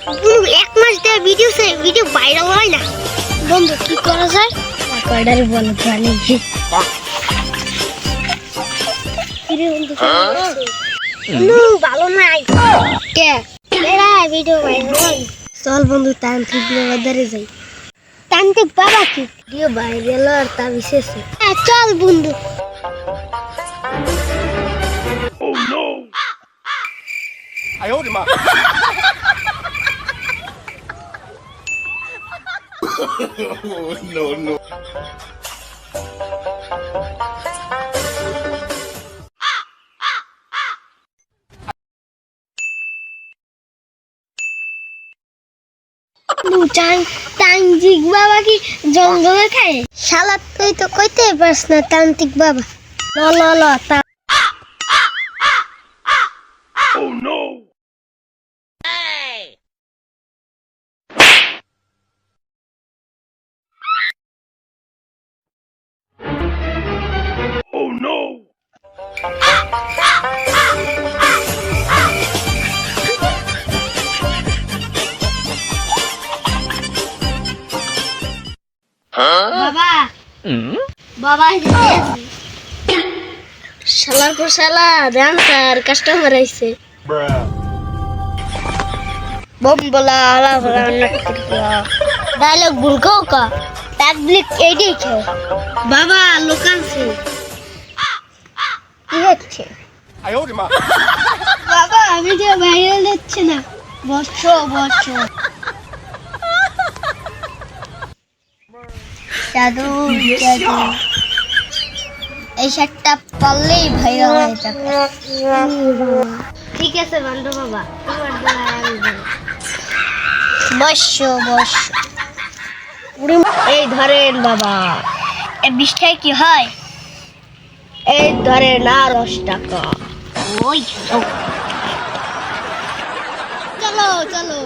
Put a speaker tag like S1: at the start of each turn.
S1: এক মাস ধরে video viral হয় না। বন্ধু কি করা যায়? কয়ডার বলো জানি ভালো নাই কে ভিডিও ভাইরাল হয়। চল বন্ধু তান্ত্রিক বাবার দ্বারে যাই। তান্ত্রিক বাবা কি ভিডিও ভাইরাল আর তা বিশেষ। চল বন্ধু।
S2: No, no.
S1: তান্ত্রিক বাবা কি জঙ্গলে খায়? শালা তুই তো কইতে পারস না তান্ত্রিক বাবা। ল
S2: Oh no. Oh no.
S1: বাবা বাবা শালার পর শালা ডান্সার কাস্টমার আইছে। বম বলা আলা বলা ডায়লগ ভুল কও কা পাবলিক এডি খে বাবা লোকানছে কি হচ্ছে? বাবা আমি যে ভাইরাল হচ্ছে না বসো জাদু এই শার্টটা পরলেই ভাইরাল হয়ে যাবে। ঠিক আছে বন্ধু বাবা তোমার দোয়া আমি বসো এই ধরেন বাবা এই 20 টাকা কি হয়? এই ধরেন না 10 টাকা। ওই চলো